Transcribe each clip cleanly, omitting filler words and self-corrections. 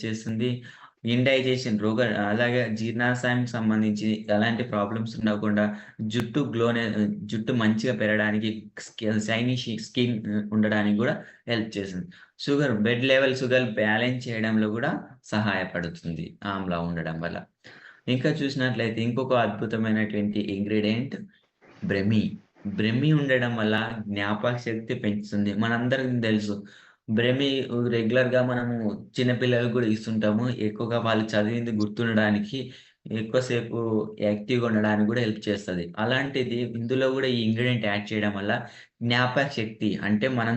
చేస్తుంది. ఇండైజెషన్ అలాగే జీర్ణాశయానికి సంబంధించి ఎలాంటి ప్రాబ్లమ్స్ ఉండకుండా జుట్టు మంచిగా పెరగడానికి షైనీ స్కిన్ ఉండడానికి గూడా హెల్ప్ చేస్తుంది. షుగర్ బ్యాలెన్స్ చేయడంలో గూడా సహాయపడుతుంది ఆమ్లా ఉండడం వల్ల. ఇంకా చూసినట్లయితే ఇంకొక అద్భుతమైనటువంటి ఇంగ్రీడియెంట్ బ్రహ్మి. బ్రహ్మి ఉండడం వల్ల జ్ఞాపక శక్తి పెంచుతుంది. మనందరికి తెలుసు. బ్రహ్మి రెగ్యులర్‌గా మనము చిన్న పిల్లలకి గూడా ఇస్తుంటాము. ఎక్కువగా వాళ్ళు చదివింది గుర్తుండడానికి, ఎక్కువ సేపు యాక్టివ్‌గా ఉండడానికి గూడా హెల్ప్ చేస్తది. అలాంటిది ఇందులో గూడా ఈ ఇంగ్రీడియెంట్ యాడ్ చేయడం వల్ల జ్ఞాపక శక్తి అంటే మనం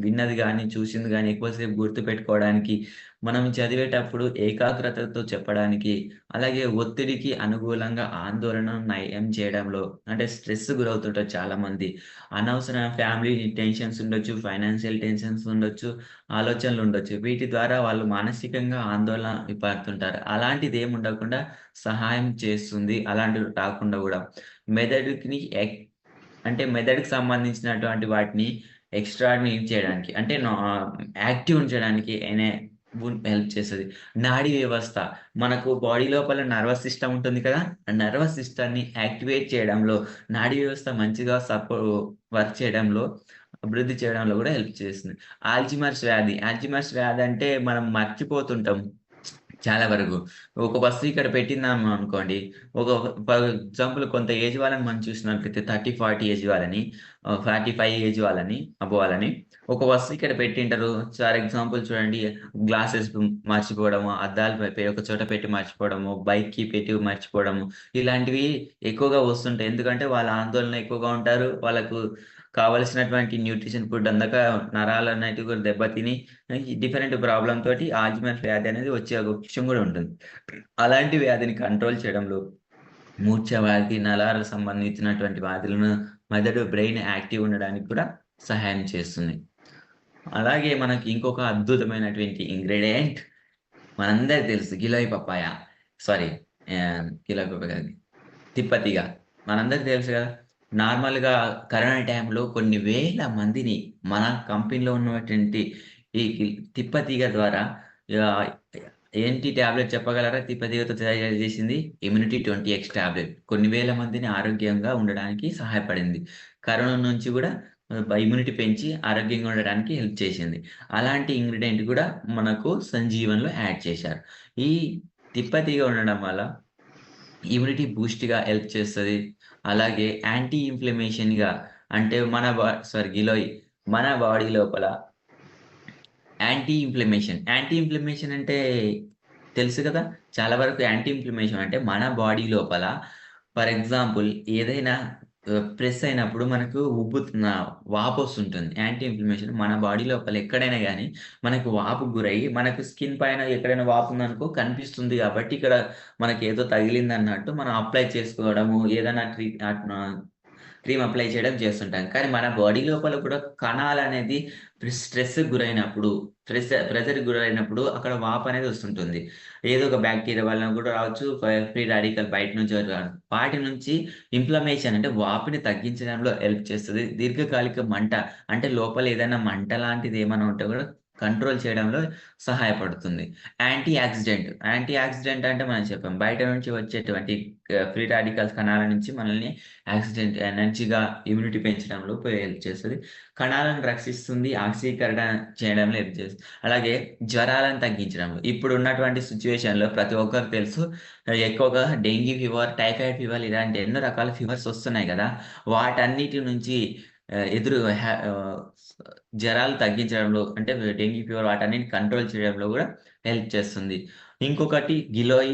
విన్నది గాని, చూసింది గాని ఎక్కువ సేపు గుర్తుపెట్టుకోవడానికి, మనం చదివేటప్పుడు ఏకాగ్రతతో చెప్పడానికి, అలాగే ఒత్తిడికి అనుకూలంగా ఆందోళన నయం చేయడంలో అంటే స్ట్రెస్ గురవుతుంటారు చాలామంది. అనవసరమైన ఫ్యామిలీ టెన్షన్స్ ఉండొచ్చు, ఫైనాన్షియల్ టెన్షన్స్ ఉండొచ్చు, ఆలోచనలుండొచ్చు. వీటి ద్వారా వాళ్ళు మానసికంగా ఆందోళన పడుతుంటారు. అలాంటిదేమి ఉండకుండా సహాయం చేస్తుంది. అలాంటివి రాకుండా గూడా. మెదడుకిని ఎక్ అంటే మెదడుకి సంబంధించినటువంటి వాటిని ఎక్స్‌ట్రా‌ని చేయడానికి అంటే యాక్టివ్ ఉంచడానికి హెల్ప్ చేస్తది. నాడీ వ్యవస్థ మనకు బాడీ లోపల నర్వస్ సిస్టమ్ ఉంటుంది కదా! ఆ నర్వస్ సిస్టమ్‌ని యాక్టివేట్ చేయడంలో, నాడీ వ్యవస్థ మంచిగా వర్క్ చేయడంలో, అభివృద్ధి చేయడంలో గూడా హెల్ప్ చేస్తుంది. ఆల్జీమర్స్ వ్యాధి అంటే మనం మర్చిపోతుంటాం. చాలా వరకు. ఒక వస్తువు ఇక్కడ పెట్టినాము అనుకోండి. ఒక ఫర్ ఎగ్జాంపుల్ కొంత ఏజ్ వాళ్ళని మనం చూసినట్లయితే 30, 40 ఏజ్ వాళ్ళని 45 ఏజ్ వాళ్ళని అబోవ్ వాళ్ళని ఒక వస్తువు ఇక్కడ పెట్టింటారు. ఫర్ ఎగ్జాంపుల్ చూడండి గ్లాసెస్ మర్చిపోవడము, అద్దాలు ఒక చోట పెట్టి మర్చిపోవడము, బైక్ కీ పెట్టి మర్చిపోవడము, ఇలాంటివి ఎక్కువగా వస్తుంటాయి. ఎందుకంటే వాళ్ళ ఆందోళన ఎక్కువగా ఉంటారు. వాళ్ళకు కావాల్సినటువంటి న్యూట్రిషన్ ఫుడ్ అందక నరాలనేటివి కూడా దెబ్బతిని ఈ డిఫరెంట్ ప్రాబ్లమ్ తోటి ఆల్జీమర్స్ వ్యాధి అనేది వచ్చే అవకాశం గూడా ఉంటుంది. అలాంటి వ్యాధిని కంట్రోల్ చేయడంలో మూర్ఛ వ్యాధి, నరాలకు సంబంధించినటువంటి వ్యాధులను బ్రెయిన్ యాక్టివ్ ఉండడానికి కూడా సహాయం చేస్తుంది. అలాగే మనకి ఇంకొక అద్భుతమైనటువంటి ఇంగ్రీడియెంట్ మనందరికి తెలుసు giloy papaya. Sorry giloy papaya కాదు. తిప్పతీగ. మనందరికి తెలుసు గదా! నార్మల్‌గా కరోనా టైంలో కొన్ని వేల మందిని మన కంపెనీలో ఉన్నటువంటి ఈ తిప్పతీగ ద్వారా ఆహ్, ఏంటి టాబ్లెట్ చెప్పగలరా? తిప్పతీగతో తయారు చేసింది ఇమ్యూనిటీ 20x టాబ్లెట్. కొన్ని వేల మందిని ఆరోగ్యంగా ఉండడానికి సహాయపడింది. కరోనా నుంచి గూడా ఇమ్యూనిటీ పెంచి ఆరోగ్యంగా ఉండడానికి హెల్ప్ చేసింది. అలాంటి ఇంగ్రీడియెంట్ గూడా మనకు సంజీవన్‌లో యాడ్ చేశారు. ఈ తిప్పతీగ ఉండడం వల్ల ఇమ్యూనిటీ బూస్ట్‌గా హెల్ప్ చేస్తది. అలాగే యాంటీ ఇన్‌ఫ్లమేషన్‌గా అంటే గిలోయ్ మన బాడీ లోపల యాంటీ ఇన్‌ఫ్లమేషన్ అంటే తెలుసు కదా! చాలా వరకు యాంటీ ఇన్‌ఫ్లమేషన్ అంటే మన బాడీ లోపల ఫర్ ఎగ్జాంపుల్ ఏదైనా ప్రెస్ అయినప్పుడు మనకు వాపొస్తుంటుంది. యాంటీ ఇన్‌ఫ్లమేషన్ మన బాడీ లోపల ఎక్కడైనా గాని మనకు వాపుకు గురయ్యి మనకు స్కిన్ పైన ఎక్కడైనా వాపుందనుకో కనిపిస్తుంది కాబట్టి ఇక్కడ మనకేదో తగిలిందన్నట్టు మనం అప్లై చేసుకోవడము ఏదైనా క్రీమ్ అప్లై చేయడం చేస్తుంటాం. కానీ మన బాడీ లోపల కూడా కణాలనేది స్ట్రెస్‌కి గురైనప్పుడు, ప్రెషర్‌కి గురైనప్పుడు అక్కడ వాపనేది వస్తుంటుంది. ఏదో ఒక బాక్టీరియా వలన కూడా రావచ్చు. ఫ్రీ రాడికల్ బయట నుంచి వాటి నుంచి ఇన్‌ఫ్లమేషన్ అంటే వాపుని తగ్గించడంలో హెల్ప్ చేస్తది. దీర్ఘకాలిక మంట అంటే లోపల ఏదైనా మంట లాంటిది ఏమైనా ఉంటే కూడా కంట్రోల్ చేయడంలో సహాయపడుతుంది. యాంటీ యాక్సిడెంట్ అంటే మనం చెప్పాం. బయట నుంచి వచ్చేటువంటి ఫ్రీ రాడికల్స్ కణాల నుంచి మనల్ని ఎనర్జీగా ఇమ్యూనిటీ పెంచడంలో హెల్ప్ చేస్తది. కణాలను రక్షిస్తుంది. ఆక్సీకరణ చేయడంలో హెల్ప్ చేస్తుంది. అలాగే జ్వరాలను తగ్గించడంలో. ఇప్పుడున్నటువంటి సిట్యుయేషన్‌లో ప్రతి ఒక్కరికి తెలుసు ఎక్కువగా డెంగీ ఫీవర్, టైఫాయిడ్ ఫీవర్ ఇలాంటి ఎన్నో రకాల ఫీవర్స్ వస్తున్నాయి గదా! వాటన్నిటి నుంచి ఆహ్, ఎదురు హ్యా ఆహ్, జరాలు తగ్గించడంలో అంటే డెంగీ ఫీవర్ వాటన్నిటిని కంట్రోల్ చేయడంలో గూడా హెల్ప్ చేస్తుంది. ఇంకొకటి గిలోయ్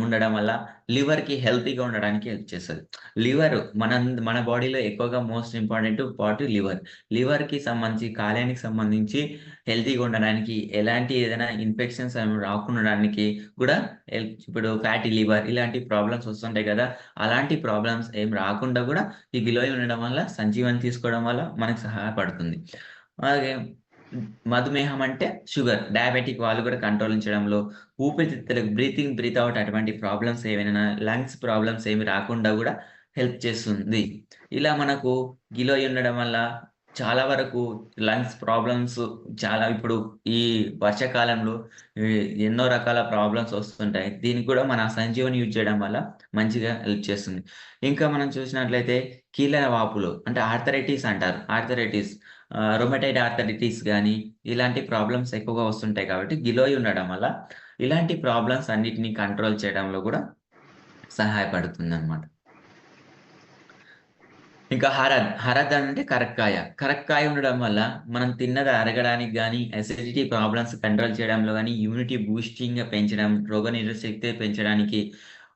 ఉండడం వల్ల లివర్‌కి హెల్తీగా ఉండడానికి హెల్ప్ చేస్తది. మన బాడీలో ఎక్కువగా మోస్ట్ ఇంపార్టెంట్ పార్ట్ లివర్. లివర్‌కి సంబంధించి, కాలేయానికి సంబంధించి హెల్తీగా ఉండడానికి, ఎలాంటి ఏదైనా ఇన్ఫెక్షన్స్ అవి రాకుండా ఉండడానికి కూడా ఇప్పుడు ఫ్యాటీ లివర్ ఇలాంటి ప్రాబ్లమ్స్ వస్తుంటాయి కదా! అలాంటి ప్రాబ్లమ్స్ ఏం రాకుండా కూడా ఈ గిలోయ్ ఉండడం వల్ల, సంజీవని తీసుకోవడం వల్ల మనకు సహాయపడుతుంది. అలాగే మధుమేహం అంటే డయాబెటిక్ వాళ్ళు కూడా కంట్రోల్ ఉంచడంలో, ఊపిరితిత్తులకు బ్రీత్ ఔట్ అటువంటి ప్రాబ్లమ్స్ ఏవైనా లంగ్స్ ప్రాబ్లమ్స్ ఏమి రాకుండా గూడా హెల్ప్ చేస్తుంది. ఇలా మనకు గిలోయ్ ఉండడం వల్ల చాలా వరకు లంగ్స్ ప్రాబ్లమ్స్ చాలా ఇప్పుడు ఈ వర్షాకాలంలో ఈ ఎన్నో రకాల ప్రాబ్లమ్స్ వస్తుంటాయి. దీనికి కూడా మన సంజీవని యూజ్ చేయడం వల్ల మంచిగా హెల్ప్ చేస్తుంది. ఇంకా మనం చూసినట్లయితే కీళ్ళ వాపులు అంటే ఆర్థరైటిస్ అంటారు. రొమటైడ్ ఆర్థరైటిస్ గాని ఇలాంటి ప్రాబ్లమ్స్ ఎక్కువగా వస్తుంటాయి కాబట్టి గిలోయ్ ఉండడం వల్ల ఇలాంటి ప్రాబ్లమ్స్ అన్నిటిని కంట్రోల్ చేయడంలో కూడా సహాయపడుతుందన్నమాట. ఇంకా హరద్ అంటే కరక్కాయ. కరక్కాయ ఉండడం వల్ల మనం తిన్నది అరగడానికి గాని, అసిడిటీ ప్రాబ్లమ్స్ కంట్రోల్ చేయడంలో గాని, ఇమ్యూనిటీ బూస్టింగ్‌గా పెంచడం, రోగనిరోధక శక్తి పెంచడానికి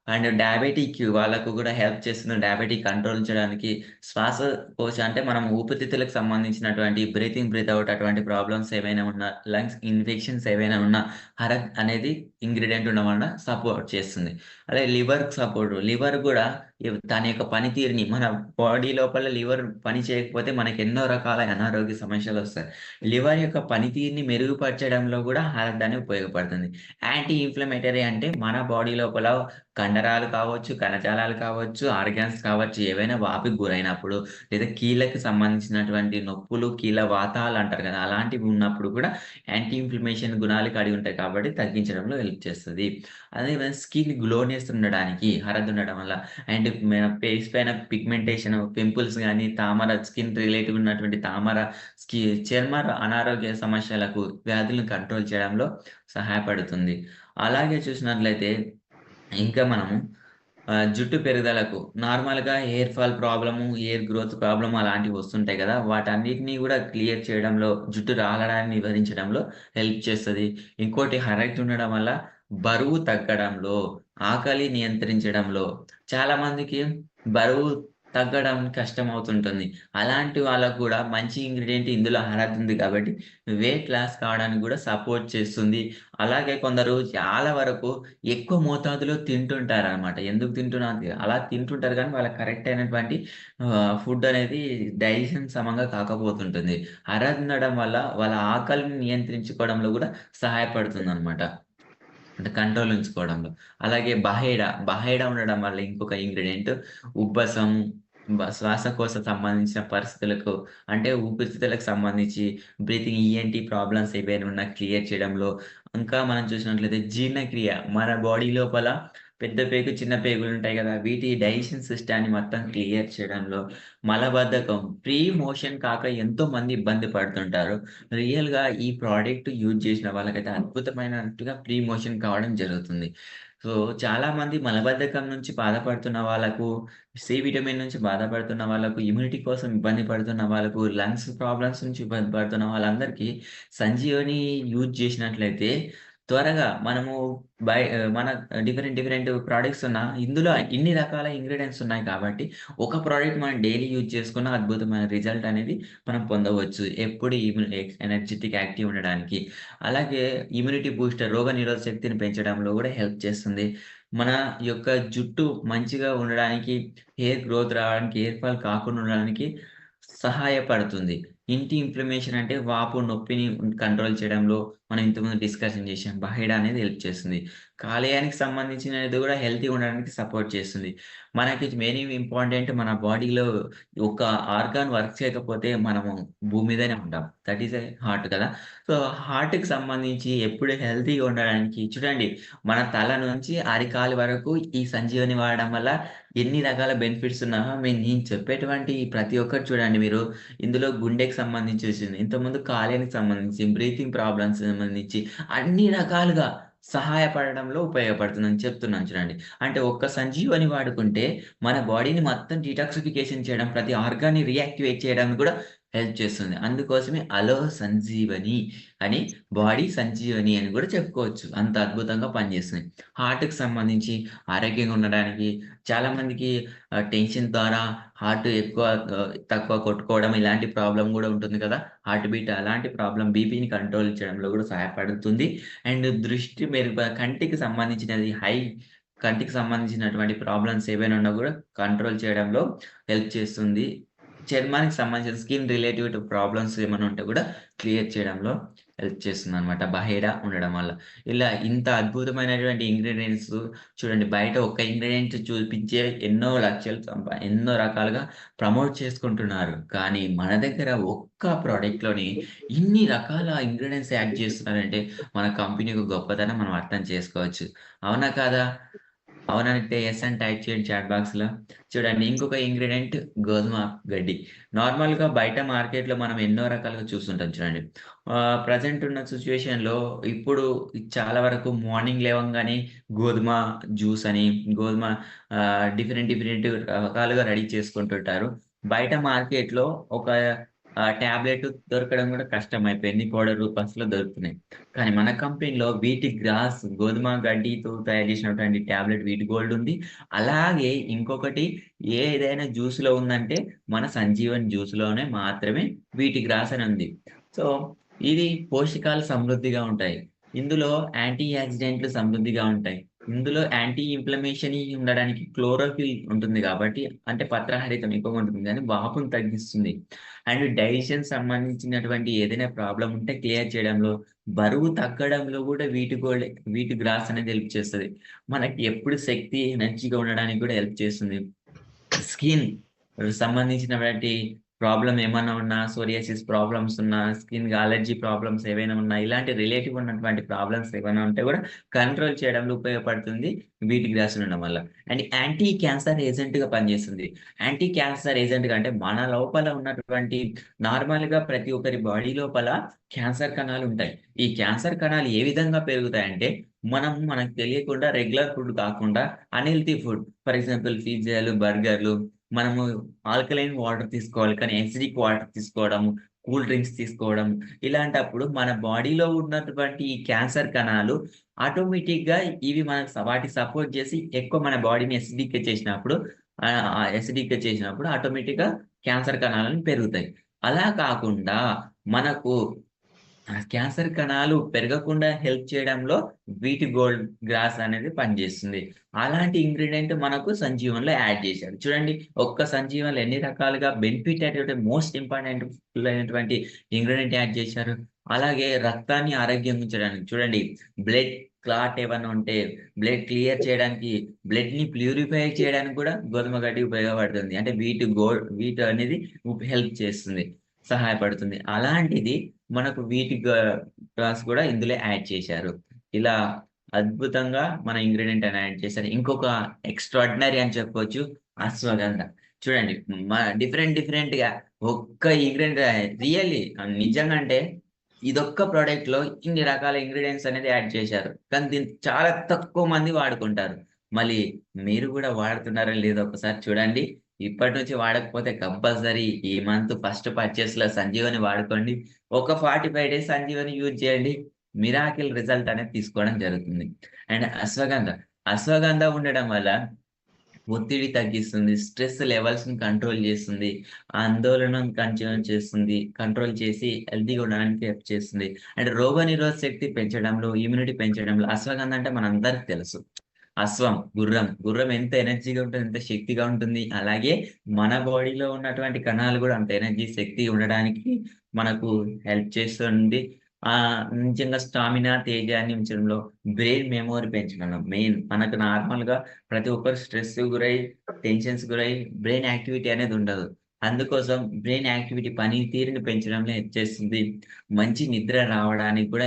అండ్ డయాబెటిక్ వాళ్ళకు గూడా హెల్ప్ చేస్తుంది. డయాబెటిక్ కంట్రోల్ చేయడానికి శ్వాసకోశ అంటే మనం ఊపిరితిత్తులకు సంబంధించినటువంటి బ్రీత్ ఔట్ అటువంటి ప్రాబ్లమ్స్ ఏవైనా ఉన్నా, లంగ్స్ ఇన్ఫెక్షన్స్ ఏవైనా ఉన్నా హరద్ అనేది ఇంగ్రీడియెంట్ ఉండడం వలన సపోర్ట్ చేస్తుంది. అలాగే లివర్‌కి సపోర్ట్. లివర్ గూడా దాని యొక్క పనితీరుని మన బాడీ లోపల లివర్ పని చేయకపోతే మనకెన్నో రకాల అనారోగ్య సమస్యలొస్తాయి. లివర్ యొక్క పనితీరుని మెరుగుపరచడంలో గూడా హారడానే ఉపయోగపడుతుంది. యాంటీ ఇన్‌ఫ్లమేటరీ అంటే మన బాడీ లోపల కండరాలు కావచ్చు, కణజాలాలు కావచ్చు, ఆర్గాన్స్ కావచ్చు ఏవైనా వాపుకి గురైనప్పుడు లేదా కీళ్ళకి సంబంధించినటువంటి నొప్పులు, కీళ్ళ వాతాలు అంటారు గదా! అలాంటివి ఉన్నప్పుడు కూడా యాంటీ ఇన్‌ఫ్లమేషన్ గుణాలు కలిగి ఉంటాయి కాబట్టి తగ్గించడంలో హెల్ప్ చేస్తది. అదేవిధంగా స్కిన్ గ్లోనెస్ ఉండడానికి హరద్ ఉండడం వల్ల అండ్ ఫేస్ పైన పిగ్మెంటేషన్, పింపుల్స్ గాని, స్కిన్ రిలేటెడ్ ఉన్నటువంటి స్కి చర్మ అనారోగ్య సమస్యలకు, వ్యాధులను కంట్రోల్ చేయడంలో సహాయపడుతుంది. అలాగే చూసినట్లయితే ఇంకా మనము జుట్టు పెరుగుదలకు నార్మల్‌గా hair fall problem, hair growth problem అలాంటివి వస్తుంటాయి గదా! వాటన్నిటిని గూడా క్లియర్ చేయడంలో, జుట్టు రాలడాన్ని నివారించడంలో హెల్ప్ చేస్తది. ఇంకోటి హైలైట్ ఉండడం వల్ల బరువు తగ్గడంలో, ఆకలి నియంత్రించడంలో చాలా మందికి బరువు తగ్గడం కష్టమవుతుంటుంది. అలాంటి వాళ్ళకి గూడా మంచి ఇంగ్రీడియెంట్ ఇందులో హరత్ ఉంది కాబట్టి వెయిట్ లాస్ కావడానికి గూడా సపోర్ట్ చేస్తుంది. అలాగే కొందరు చాలా వరకు ఎక్కువ మోతాదులో తింటుంటారనమాట. ఎందుకు తింటున్నారు అలా తింటుంటారు గానీ వాళ్ళకి కరెక్ట్ అయినటువంటి ఫుడ్ అనేది డైజెషన్ సమంగా కాకపోతుంటుంది. హరడ్ ఉండడం వల్ల వాళ్ళ ఆకలిని నియంత్రించుకోవడంలో గూడా సహాయపడుతుందనమాట. అంటే కంట్రోల్ ఉంచుకోవడంలో. అలాగే బహేడ ఉండడం వల్ల ఇంకొక ఇంగ్రీడియెంట్ ఉబ్బసం, శ్వాసకోశ సంబంధించిన పరిస్థితులకు అంటే ఊపిరితిత్తులకు సంబంధించి బ్రీతింగ్ ఈఎన్‌టీ ప్రాబ్లమ్స్ ఏవైనా ఉన్నా క్లియర్ చేయడంలో, ఇంకా మనం చూసినట్లయితే జీర్ణక్రియ మన బాడీ లోపల పెద్ద పేగు, చిన్న పేగులుంటాయి గదా! వీటి డైజెషన్ సిస్టమ్‌ని మొత్తం క్లియర్ చేయడంలో, మలబద్ధకం, ఫ్రీ మోషన్ కాక ఎంతోమంది ఇబ్బంది పడుతుంటారు. రియల్‌గా ఈ ప్రొడక్ట్ యూజ్ చేసిన వాళ్ళకైతే అద్భుతమైనట్టుగా ఫ్రీ మోషన్ కావడం జరుగుతుంది. సో, చాలామంది మలబద్ధకం నుంచి బాధపడుతున్న వాళ్ళకు, సి విటమిన్ నుంచి బాధపడుతున్న వాళ్ళకు, ఇమ్యూనిటీ కోసం ఇబ్బంది పడుతున్న వాళ్ళకు, లంగ్స్ ప్రాబ్లమ్స్ నుంచి ఇబ్బంది పడుతున్న వాళ్ళందరికీ సంజీవని యూజ్ చేసినట్లయితే త్వరగా మనము మన డిఫరెంట్ ప్రొడక్ట్స్ ఇందులో ఇన్ని రకాల ఇంగ్రీడియెంట్స్ ఉన్నాయి కాబట్టి, ఒక ప్రొడక్ట్ మనం డైలీ యూజ్ చేసుకున్న అద్భుతమైన రిజల్ట్ అనేది మనం పొందవచ్చు. ఎప్పుడు ఎనర్జిటిక్ యాక్టివ్ ఉండడానికి. అలాగే ఇమ్యూనిటీ బూస్టర్ రోగనిరోధక శక్తిని పెంచడంలో గూడా హెల్ప్ చేస్తుంది. మన యొక్క జుట్టు మంచిగా ఉండడానికి, హెయిర్ గ్రోత్ రావడానికి, హెయిర్ ఫాల్ కాకుండా ఉండడానికి సహాయపడుతుంది. ఇన్ఫ్లమేషన్ అంటే వాపు, నొప్పిని కంట్రోల్ చేయడంలో మనం ఇంతకుముందు డిస్కషన్ చేశాం. బహేడా అనేది హెల్ప్ చేస్తుంది. కాలేయానికి సంబంధించినది గూడా హెల్తీగా ఉండడానికి సపోర్ట్ చేస్తుంది. మనకి వెరీ ఇంపార్టెంట్ మన బాడీలో ఒక ఆర్గాన్ వర్క్ చేయకపోతే మనము భూమి మీదనే ఉంటాం. దట్ ఈస్ హార్ట్ కదా! సో, హార్ట్‌కి సంబంధించి ఎప్పుడు హెల్తీగా ఉండడానికి చూడండి మన తల నుంచి అరికాలు వరకు ఈ సంజీవని వాడడం వల్ల ఎన్ని రకాల బెనిఫిట్స్ నేను చెప్పేటువంటి ప్రతి ఒక్కటి చూడండి మీరు ఇందులో గుండెకి సంబంధించి వచ్చింది. ఇంతకుముందు కాలేయానికి సంబంధించి, బ్రీతింగ్ ప్రాబ్లమ్స్ సంబంధించి అన్ని రకాలుగా సహాయపడడంలో ఉపయోగపడుతుందని చెప్తున్నాను చూడండి. అంటే ఒక్క సంజీవని వాడుకుంటే మన బాడీని మొత్తం డీటాక్సిఫికేషన్ చేయడం, ప్రతి ఆర్గాన్‌ని రీయాక్టివేట్ చేయడానికి కూడా హెల్ప్ చేస్తుంది. అందుకోసమే అలో సంజీవని అని బాడీ సంజీవని అని కూడా చెప్పుకోవచ్చు. అంత అద్భుతంగా పనిచేస్తుంది. హార్ట్‌కి సంబంధించి ఆరోగ్యంగా ఉండడానికి చాలామందికి టెన్షన్ ద్వారా హార్ట్ తక్కువ కొట్టుకోవడం ఇలాంటి ప్రాబ్లమ్ గూడా ఉంటుంది కదా! హార్ట్ బీట్ అలాంటి ప్రాబ్లమ్ బీపీని కంట్రోల్ చేయడంలో గూడా సహాయపడుతుంది. అండ్ దృష్టి కంటికి సంబంధించినది కంటికి సంబంధించినటువంటి ప్రాబ్లమ్స్ ఏవైనా ఉన్నా గూడా కంట్రోల్ చేయడంలో హెల్ప్ చేస్తుంది. చర్మానికి సంబంధించిన స్కిన్ రిలేటెడ్ ప్రాబ్లమ్స్ ఏమైనా ఉంటే గూడా క్లియర్ చేయడంలో హెల్ప్ చేస్తుందనమాట బహేడా ఉండడం వల్ల. ఇలా ఇంత అద్భుతమైనటువంటి ఇంగ్రీడియెంట్స్ చూడండి బయట ఒక్క ఇంగ్రీడియెంట్ చూపించే ఎన్నో లక్షలు ఎన్నో రకాలుగా ప్రమోట్ చేసుకుంటున్నారు. కానీ మన దగ్గర ఒక్క ప్రొడక్ట్‌లోని ఇన్ని రకాల ఇంగ్రీడియెంట్స్ యాడ్ చేస్తున్నారంటే మన కంపెనీ యొక్క గొప్పతనం మనం అర్థం చేసుకోవచ్చు. అవునా కాదా? అవునంటే యెస్ అని టైప్ చేయండి చాట్ బాక్స్‌లో. చూడండి ఇంకొక ఇంగ్రీడియెంట్ గోధుమ గడ్డి. నార్మల్‌గా బయట మార్కెట్‌లో మనం ఎన్నో రకాలుగా చూస్తుంటాం చూడండి. ప్రెజెంట్ ఉన్న సిట్యుయేషన్‌లో ఇప్పుడు చాలా వరకు మార్నింగ్ లేవంగానే గోధుమ జ్యూస్ అని, గోధుమ డిఫరెంట్ డిఫరెంట్ రకాలుగా రెడీ చేసుకుంటుంటారు. బయట మార్కెట్‌లో ఒక టాబ్లెట్ దొరకడం కూడా కష్టమైపోయింది. పౌడర్ రూపంలో దొరుకుతున్నాయి. కానీ మన కంపెనీలో వీటి గ్రాస్ గోధుమ గడ్డితో తయారు చేసినటువంటి టాబ్లెట్ వీట్ గోల్డ్ ఉంది. అలాగే ఇంకొకటి ఏదైనా జ్యూస్‌లో ఉందంటే మన సంజీవన్ జ్యూస్‌లోనే మాత్రమే వీటి గ్రాస్ అని ఉంది. సో, ఇది పోషకాలు సమృద్ధిగా ఉంటాయి. ఇందులో యాంటీ ఆక్సిడెంట్లు సమృద్ధిగా ఉంటాయి. ఇందులో యాంటీ ఇన్‌ఫ్లమేషన్ ఉండడానికి క్లోరోఫిల్ ఉంటుంది కాబట్టి అంటే పత్రహరితం ఎక్కువగా ఉంటుంది గానీ వాపును తగ్గిస్తుంది. అండ్ డైజెషన్ సంబంధించినటువంటి ఏదైనా ప్రాబ్లమ్ ఉంటే క్లియర్ చేయడంలో, బరువు తగ్గడంలో గూడా వీటి గ్రాస్ అనేది హెల్ప్ చేస్తది. మనకి ఎప్పుడు శక్తి, ఎనర్జీగా ఉండడానికి కూడా హెల్ప్ చేస్తుంది. స్కిన్ సంబంధించినటువంటి ప్రాబ్లమ్ ఏమన్నా ఉన్నా, సోరియాసిస్ ప్రాబ్లమ్స్ ఉన్నా, స్కిన్‌కి అలర్జీ ప్రాబ్లమ్స్ ఏవైనా ఉన్నా, ఇలాంటి రిలేటివ్ ఉన్నటువంటి ప్రాబ్లమ్స్ ఏవైనా ఉంటే గూడా కంట్రోల్ చేయడంలో ఉపయోగపడుతుంది వీటి గ్రాస్ ఉండడం వల్ల. అండ్ యాంటీ క్యాన్సర్ ఏజెంట్‌గా పనిచేస్తుంది. యాంటీ క్యాన్సర్ ఏజెంట్‌గా అంటే మన లోపల ఉన్నటువంటి నార్మల్‌గా ప్రతి ఒక్కరి బాడీ లోపల క్యాన్సర్ కణాలు ఉంటాయి. ఈ క్యాన్సర్ కణాలు ఏ విధంగా పెరుగుతాయంటే, మనకు తెలియకుండా రెగ్యులర్ ఫుడ్ కాకుండా అన్‌హెల్తీ ఫుడ్ ఫర్ ఎగ్జాంపుల్ పిజ్జాలు, బర్గర్‌లు మనము ఆల్కలైన్ వాటర్ తీసుకోవాలి. కానీ అసిడిక్ వాటర్ తీసుకోవడము, కూల్ డ్రింక్స్ తీసుకోవడం ఇలాంటప్పుడు మన బాడీలో ఉన్నటువంటి ఈ క్యాన్సర్ కణాలు ఆటోమేటిక్‌గా ఇవి మనకు వాటికి సపోర్ట్ చేసి ఎక్కువ మన బాడీని అసిడిక్‌గా చేసినప్పుడు ఆటోమేటిక్‌గా క్యాన్సర్ కణాలను పెరుగుతాయి. అలా కాకుండా మనకు క్యాన్సర్ కణాలు పెరగకుండా హెల్ప్ చేయడంలో వీట్ గోల్డ్ గ్రాస్ అనేది పనిచేస్తుంది. అలాంటి ఇంగ్రీడియెంట్ మనకు సంజీవన్‌లో యాడ్ చేశారు. చూడండి ఒక్క సంజీవన్‌లో ఎన్ని రకాలుగా బెనిఫిట్ అనేటువంటి మోస్ట్ ఇంపార్టెంట్ అయినటువంటి ఇంగ్రీడియెంట్ యాడ్ చేశారు. అలాగే రక్తాన్ని ఆరోగ్యంగా ఉంచడానికి చూడండి బ్లడ్ క్లాట్ ఏమన్నా ఉంటే బ్లడ్ క్లియర్ చేయడానికి, బ్లడ్‌ని ప్యూరిఫై చేయడానికి కూడా గోధుమ గడ్డి ఉపయోగపడుతుంది. అంటే వీట్ అనేది హెల్ప్ చేస్తుంది. సహాయపడుతుంది. అలాంటిది మనకు వీటి గ్రాస్ కూడా ఇందులో యాడ్ చేశారు. ఇలా అద్భుతంగా మన ఇంగ్రీడియెంట్ అని యాడ్ చేశారు. ఇంకొక ఎక్స్ట్రార్డినరీ అని చెప్పొచ్చు అశ్వగంధ. చూడండి డిఫరెంట్ డిఫరెంట్‌గా ఒక్క ఇంగ్రీడియెంట్ రియల్లీ నిజంగా అంటే ఇదొక్క ప్రొడక్ట్‌లో ఇన్ని రకాల ఇంగ్రీడియెంట్స్ అనేది యాడ్ చేశారు. కానీ దీన్ని చాలా తక్కువ మంది వాడుకుంటారు. మళ్ళీ మీరు గూడా వాడుతున్నారో లేదో ఒకసారి చూడండి. ఇప్పటి నుంచి వాడకపోతే కంపల్సరీ ఈ మంత్ ఫస్ట్ పర్చేస్‌లో సంజీవని వాడుకోండి. ఒక 45 డేస్ సంజీవని యూజ్ చేయండి. మిరాకిల్ రిజల్ట్ అనేది తీసుకోవడం జరుగుతుంది. అండ్ అశ్వగంధ ఉండడం వల్ల ఒత్తిడి తగ్గిస్తుంది. స్ట్రెస్ లెవెల్స్‌ని కంట్రోల్ చేస్తుంది. ఆందోళనను కంట్రోల్ చేసి హెల్తీగా ఉండడానికి హెల్ప్ చేస్తుంది. అండ్ రోగనిరోధక శక్తి పెంచడంలో, ఇమ్యూనిటీ పెంచడంలో అశ్వగంధ అంటే మనందరికి తెలుసు. గుర్రం ఎంత ఎనర్జీగా ఉంటుంది, ఎంత శక్తిగా ఉంటుంది. అలాగే మన బాడీలో ఉన్నటువంటి కణాలు గూడా అంత ఎనర్జీ, శక్తి ఉండడానికి మనకు హెల్ప్ చేస్తుంది. నిజంగా స్టామినా, తేజాన్ని ఉంచడంలో, బ్రెయిన్ మెమరీ పెంచడంలో మెయిన్ మనకు నార్మల్‌గా ప్రతి ఒక్కరు టెన్షన్స్ గురై బ్రెయిన్ యాక్టివిటీ అనేది ఉండదు. అందుకోసం బ్రెయిన్ యాక్టివిటీ పనితీరుని పెంచడంలో హెల్ప్ చేస్తుంది. మంచి నిద్ర రావడానికి కూడా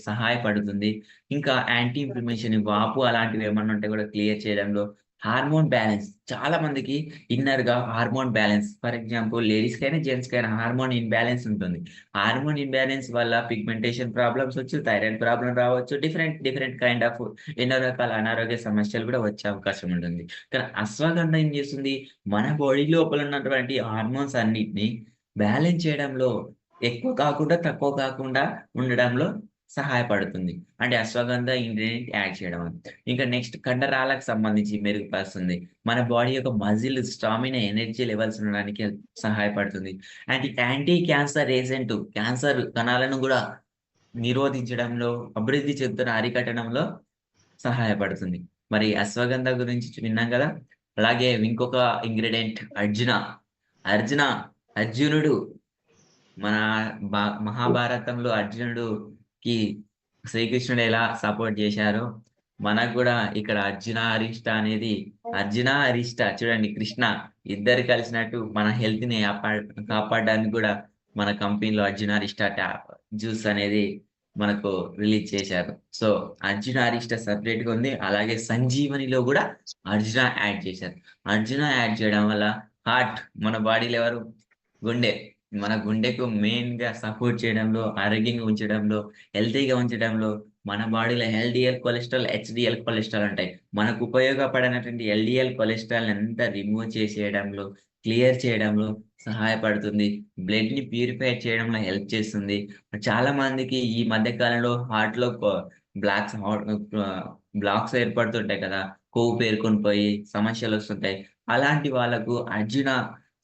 సహాయపడుతుంది. ఇంకా యాంటీ ఇన్‌ఫ్లమేషన్ వాపు అలాంటివి ఏమన్నా ఉంటే కూడా క్లియర్ చేయడంలో, హార్మోన్ బ్యాలెన్స్ చాలా మందికి ఇన్నర్‌గా హార్మోన్ బ్యాలెన్స్ ఫర్ ఎగ్జాంపుల్ లేడీస్‌కైనా, జెంట్స్‌కైనా హార్మోన్ ఇంబాలెన్స్ ఉంటుంది. హార్మోన్ ఇంబాలెన్స్ వల్ల పిగ్మెంటేషన్ ప్రాబ్లమ్స్ వచ్చు, థైరాయిడ్ ప్రాబ్లమ్ రావచ్చు. డిఫరెంట్ డిఫరెంట్ కైండ్ ఆఫ్ ఎన్నో రకాల అనారోగ్య సమస్యలు కూడా వచ్చే అవకాశం ఉంటుంది. కానీ అశ్వగంధ ఏం చేస్తుంది? మన బాడీ లోపల ఉన్నటువంటి హార్మోన్స్ అన్నిటిని బ్యాలెన్స్ చేయడంలో ఎక్కువ కాకుండా, తక్కువ కాకుండా ఉండడంలో సహాయపడుతుంది. అంటే అశ్వగంధ ఇంగ్రీడియెంట్ యాడ్ చేయడం వల్ల. ఇంకా నెక్స్ట్ కండరాలకు సంబంధించి మెరుగుపరుస్తుంది. మన బాడీ యొక్క మజిల్, స్టామినా, ఎనర్జీ లెవెల్స్ ఉండడానికి సహాయపడుతుంది. And anti cancer agent cancer కణాలను గూడా నిరోధించడంలో, అభివృద్ధి చెందుతున్న అరికట్టడంలో సహాయపడుతుంది. మరి అశ్వగంధ గురించి విన్నాం గదా! అలాగే ఇంకొక ఇంగ్రీడియెంట్ అర్జున. అర్జునుడు మన మహాభారతంలో అర్జునుడుకి శ్రీకృష్ణుడు ఎలా సపోర్ట్ చేశారో మనకు కూడా ఇక్కడ అర్జున అరిష్ట అనేది అర్జున అరిష్ట చూడండి కృష్ణ ఇద్దరు కలిసినట్టు మన హెల్త్ ని కాపాడడానికి కూడా మన కంపెనీలో అర్జున అరిష్ట ట్యాప్ జ్యూస్ అనేది మనకు రిలీజ్ చేశారు. సో అర్జున అరిష్ట సెపరేట్ గా ఉంది. అలాగే సంజీవనిలో కూడా అర్జున యాడ్ చేశారు. అర్జున యాడ్ చేయడం వల్ల హార్ట్ మన బాడీలో ఎవరు గుండె మన గుండెకు మెయిన్ గా సపోర్ట్ చేయడంలో, ఆరోగ్యంగా ఉంచడంలో, హెల్తీగా ఉంచడంలో, మన బాడీలో ఎల్డిఎల్ కొలెస్ట్రాల్, హెచ్డిఎల్ కొలెస్ట్రాల్ ఉంటాయి. మనకు ఉపయోగపడినటువంటి ఎల్డిఎల్ కొలెస్ట్రాల్ అంతా రిమూవ్ చేసేయడంలో, క్లియర్ చేయడంలో సహాయపడుతుంది. బ్లడ్ ని ప్యూరిఫై చేయడంలో హెల్ప్ చేస్తుంది. చాలా మందికి ఈ మధ్య కాలంలో హార్ట్ లో బ్లాక్స్ బ్లాక్స్ ఏర్పడుతుంటాయి కదా, కొవ్వు పేరుకొని పోయి సమస్యలు వస్తుంటాయి. అలాంటి వాళ్ళకు అర్జున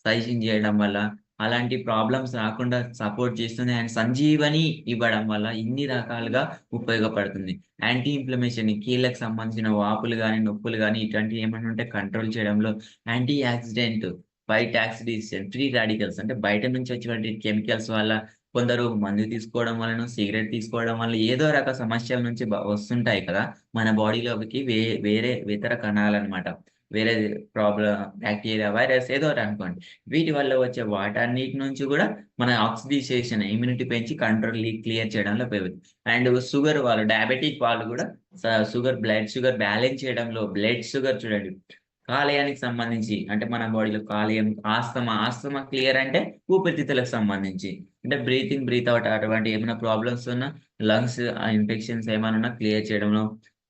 సజెషన్ చేయడం వల్ల అలాంటి ప్రాబ్లమ్స్ రాకుండా సపోర్ట్ చేస్తుంది. అండ్ సంజీవని ఇవ్వడం వల్ల ఇన్ని రకాలుగా ఉపయోగపడుతుంది. యాంటీ ఇన్ఫ్లమేషన్ కీళ్ళకు సంబంధించిన వాపులు కానీ, నొప్పులు కానీ ఇట్లాంటివి ఏమైనా ఉంటే కంట్రోల్ చేయడంలో, anti accident, fight accidents, free radicals అంటే బయట నుంచి వచ్చేటువంటి కెమికల్స్ వల్ల కొందరు మందు తీసుకోవడం వలన, సిగరెట్ తీసుకోవడం వల్ల ఏదో రక సమస్యల నుంచి వస్తుంటాయి కదా మన బాడీలోకి వేరే ఇతర కణాలన్నమాట. వేరే ప్రాబ్లమ్ బ్యాక్టీరియా, వైరస్ ఏదో ఒకటి అనుకోండి. వీటి వల్ల వచ్చే వాటన్నిటి నుంచి కూడా మన ఆక్సిడైజేషన్ ఇమ్యూనిటీ పెంచి కంట్రోల్ క్లియర్ చేయడంలో ఉపయోగపడుతుంది. అండ్ షుగర్ వాళ్ళు డయాబెటిక్ వాళ్ళు కూడా బ్లడ్ షుగర్ బ్యాలెన్స్ చేయడంలో, బ్లడ్ షుగర్ చూడండి కాలేయానికి సంబంధించి అంటే మన బాడీలో కాలేయం, ఆస్తమా క్లియర్ అంటే ఊపిరితిత్తులకు సంబంధించి అంటే బ్రీత్ అవుట్ అటువంటి ఏమైనా ప్రాబ్లమ్స్ ఉన్నా, లంగ్స్ ఇన్ఫెక్షన్స్ ఏమైనా ఉన్నా క్లియర్ చేయడంలో,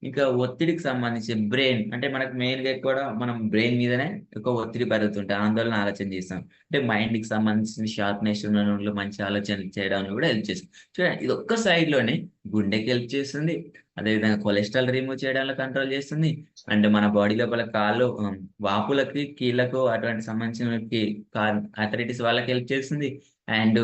ఇంకా ఒత్తిడికి సంబంధించి బ్రెయిన్ అంటే మనకు మెయిన్ గా కూడా మనం బ్రెయిన్ మీదనే ఎక్కువ ఒత్తిడి పెరుగుతుంటాయి, ఆందోళన ఆలోచన చేస్తాం. అంటే మైండ్ కి సంబంధించిన షార్ప్నెస్ ఉన్న మంచి ఆలోచనలు చేయడానికి కూడా హెల్ప్ చేస్తుంది. చూడండి ఇది ఒక్క సైడ్ లోనే గుండెకి హెల్ప్ చేస్తుంది, అదేవిధంగా కొలెస్ట్రాల్ రిమూవ్ చేయడంలో కంట్రోల్ చేస్తుంది. అండ్ మన బాడీ లోపల కాళ్ళు వాపులకి, కీళ్ళకు అటువంటి సంబంధించిన అథరైటిస్ వాళ్ళకి హెల్ప్ చేస్తుంది. అండ్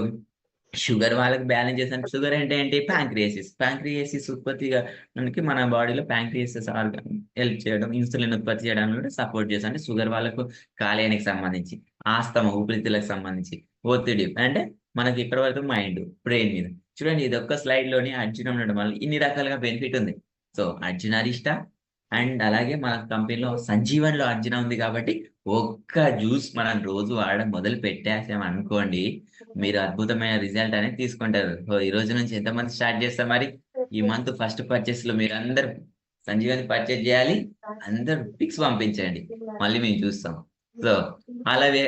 షుగర్ వాళ్ళకి బ్యాలెన్స్ చేసాను. షుగర్ అంటే ఏంటి? ప్యాంక్రియాసిస్ ఉత్పత్తిగా మనకి మన బాడీలో ప్యాంక్రియాసిస్ ఆర్గన్ హెల్ప్ చేయడం, ఇన్సులిన్ ఉత్పత్తి చేయడానికి కూడా సపోర్ట్ చేస్తాం. అంటే షుగర్ వాళ్ళకు కాలేయానికి సంబంధించి, ఆస్తమా ఊపిరితిత్తులకు సంబంధించి, ఒత్తిడి అంటే మనకి ఇప్పటి వరకు మైండ్, బ్రెయిన్ మీద. చూడండి ఇది ఒక్క స్లైడ్ లోని అర్జున ఉండడం వల్ల ఇన్ని రకాలుగా బెనిఫిట్ ఉంది. సో అర్జునారిష్ట అండ్ అలాగే మన కంపెనీలో సంజీవన్లో అర్జున ఉంది కాబట్టి ఒక్క జ్యూస్ మనం రోజు వాడడం మొదలు పెట్టేసాం అనుకోండి, మీరు అద్భుతమైన రిజల్ట్ అనేది తీసుకుంటారు. సో ఈ రోజు నుంచి ఎంతమంది స్టార్ట్ చేస్తారు మరి? ఈ మంత్ ఫస్ట్ పర్చేస్ లో మీరు అందరు సంజీవని పర్చేస్ చేయాలి, అందరు పిక్స్ పంపించండి, మళ్ళీ మేము చూస్తాం. సో అలాగే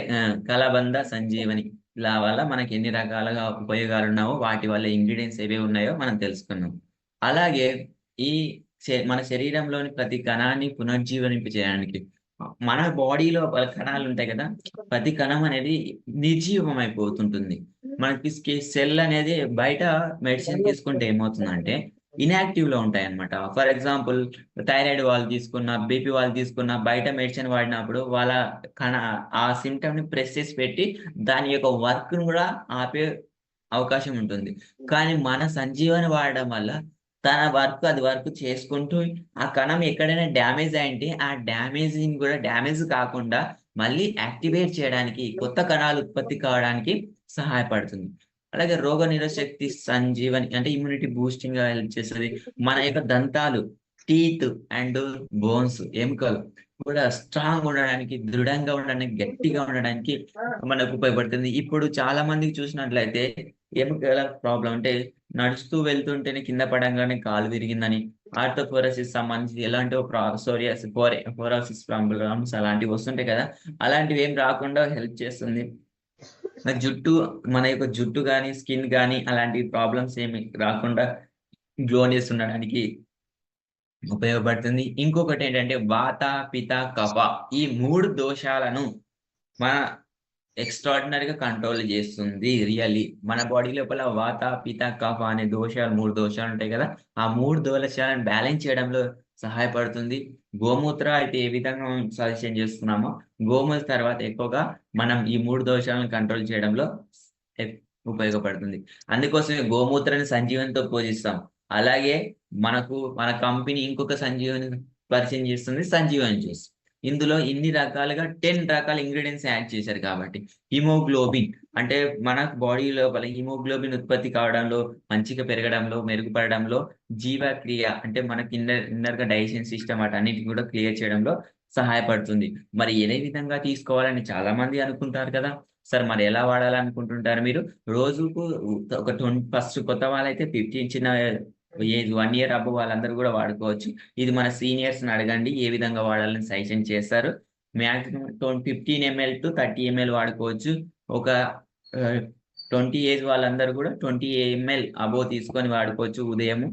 కలబంద సంజీవని ఇలా వల్ల మనకి ఎన్ని రకాలుగా ఉపయోగాలు ఉన్నావో వాటి వల్ల ఇంగ్రీడియంట్స్ ఏవే ఉన్నాయో మనం తెలుసుకున్నాం. అలాగే ఈ మన శరీరంలోని ప్రతి కణాన్ని పునర్జీవనింపజేయడానికి మన బాడీలో కణాలు ఉంటాయి కదా, ప్రతి కణం అనేది నిర్జీవం అయిపోతుంటుంది. మనకి సెల్ అనేది బయట మెడిసిన్ తీసుకుంటే ఏమవుతుందంటే ఇన్యాక్టివ్ లో ఉంటాయి అనమాట. ఫర్ ఎగ్జాంపుల్ థైరాయిడ్ వాళ్ళు తీసుకున్న, బీపీ వాళ్ళు తీసుకున్న, బయట మెడిసిన్ వాడినప్పుడు వాళ్ళ ఆ సిమ్టమ్ ని ప్రెస్ చేసి పెట్టి దాని యొక్క వర్క్ ను కూడా ఆపే అవకాశం ఉంటుంది. కానీ మన సంజీవని వాడడం వల్ల తన అది వర్క్ చేసుకుంటూ ఆ కణం ఎక్కడైనా డ్యామేజ్ అయింటే ఆ డ్యామేజ్ కాకుండా మళ్ళీ యాక్టివేట్ చేయడానికి, కొత్త కణాలు ఉత్పత్తి కావడానికి సహాయపడుతుంది. అలాగే రోగ నిరోధక శక్తి సంజీవని అంటే ఇమ్యూనిటీ బూస్టింగ్ గా హెల్ప్ చేస్తుంది. మన యొక్క దంతాలు, టీత్ అండ్ బోన్స్, ఎముకలు కూడా స్ట్రాంగ్ ఉండడానికి, దృఢంగా ఉండడానికి, గట్టిగా ఉండడానికి మనకు ఉపయోగపడుతుంది. ఇప్పుడు చాలా మందికి చూసినట్లయితే ఎముకల ప్రాబ్లం అంటే నడుస్తూ వెళ్తుంటేనే కింద పడంగానే కాలు విరిగిందని, ఆర్థోపోరోసిస్ సంబంధించి ఎలాంటి ఫోరోసిస్ ప్రాబ్లమ్స్ అలాంటివి వస్తుంటాయి కదా, అలాంటివి ఏం రాకుండా హెల్ప్ చేస్తుంది. మన యొక్క జుట్టు కానీ, స్కిన్ కానీ అలాంటి ప్రాబ్లమ్స్ ఏమి రాకుండా గ్లోనెస్ ఉండడానికి ఉపయోగపడుతుంది. ఇంకొకటి ఏంటంటే వాత, పిత, కఫ ఈ 3 దోషాలను మన ఎక్స్ట్రాడినరీగా కంట్రోల్ చేస్తుంది. రియల్లీ మన బాడీ లోపల వాత, పిత, కఫ అనే 3 దోషాలు ఉంటాయి కదా, ఆ 3 దోషాలను బ్యాలెన్స్ చేయడంలో సహాయపడుతుంది. గోమూత్ర అయితే ఏ విధంగా సజెషన్ చేస్తున్నామో, గోమూత్ర తర్వాత ఎక్కువగా మనం ఈ 3 దోషాలను కంట్రోల్ చేయడంలో ఉపయోగపడుతుంది. అందుకోసమే గోమూత్రాన్ని సంజీవనితో పూజిస్తాం. అలాగే మన కంపెనీ ఇంకొక సంజీవని పరిచయం చేస్తుంది, సంజీవని జ్యూస్. ఇందులో ఇన్ని రకాలుగా 10 రకాల ఇంగ్రీడియెంట్స్ యాడ్ చేశారు కాబట్టి. హిమోగ్లోబిన్ అంటే మన బాడీ లోపల హిమోగ్లోబిన్ ఉత్పత్తి కావడంలో, మంచిగా పెరగడంలో, మెరుగుపడడంలో జీవక్రియ అంటే మనకి ఇన్నర్‌గా డైజెషన్ సిస్టమ్ వాటన్నిటిని కూడా క్లియర్ చేయడంలో సహాయపడుతుంది. మరి ఏ విధంగా తీసుకోవాలని చాలామంది అనుకుంటారు కదా! సార్ మరి ఎలా వాడాలనుకుంటుంటారు మీరు? రోజుకు ఒక ఫస్ట్ కొత్త వాళ్ళైతే 15 చిన్న ఏజ్ 1 ఇయర్ అబోవ్ వాళ్ళందరూ గూడా వాడుకోవచ్చు. ఇది మన సీనియర్స్‌ని అడగండి ఏ విధంగా వాడాలని సజెషన్ చేస్తారు. మాక్సిమం 15 ఎంఎల్ టు 30 ఎంఎల్ వాడుకోవచ్చు. ఒక ఆహ్, 20 ఏజ్ వాళ్ళందరూ గూడా 20 ఎంఎల్ అబోవ్ తీసుకొని వాడుకోవచ్చు. ఉదయము,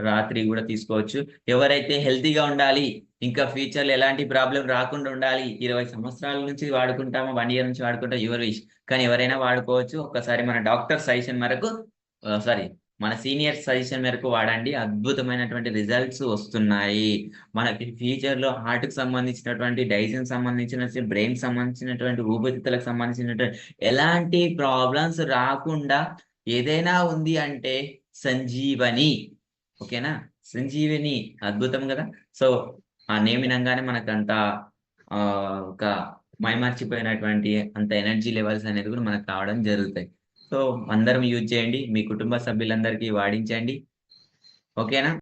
రాత్రి గూడా తీసుకోవచ్చు. ఎవరైతే హెల్తీగా ఉండాలి, ఇంకా ఫ్యూచర్‌లో ఎలాంటి ప్రాబ్లమ్ రాకుండా ఉండాలి. 20 సంవత్సరాల నుంచి వాడుకుంటాము, 1 ఇయర్ నుంచి వాడుకుంటాం యువర్ విష్. కానీ ఎవరైనా వాడుకోవచ్చు. ఒక్కసారి మన డాక్టర్ సజెషన్ మేరకు సారీ మన సీనియర్స్ సజెషన్ మేరకు వాడండి. అద్భుతమైనటువంటి రిజల్ట్స్ వస్తున్నాయి. మనకి ఫ్యూచర్‌లో హార్ట్‌కి సంబంధించినటువంటి, డైజెషన్ సంబంధించిన, బ్రెయిన్‌కి సంబంధించినటువంటి, ఊపిరితిత్తులకు సంబంధించినటువంటి ఎలాంటి ప్రాబ్లమ్స్ రాకుండా ఏదైనా ఉంది అంటే సంజీవని. ఓకేనా? సంజీవని అద్భుతం గదా! సో, ఆ నేమ్ వినంగానే మనకంత ఒక మైమర్చిపోయినటువంటి అంత ఎనర్జీ లెవెల్స్ అనేది కూడా మనకు రావడం జరుగుతాయి. సో, అందరం యూజ్ చేయండి. మీ కుటుంబ సభ్యులందరికీ వాడించండి. ఓకేనా?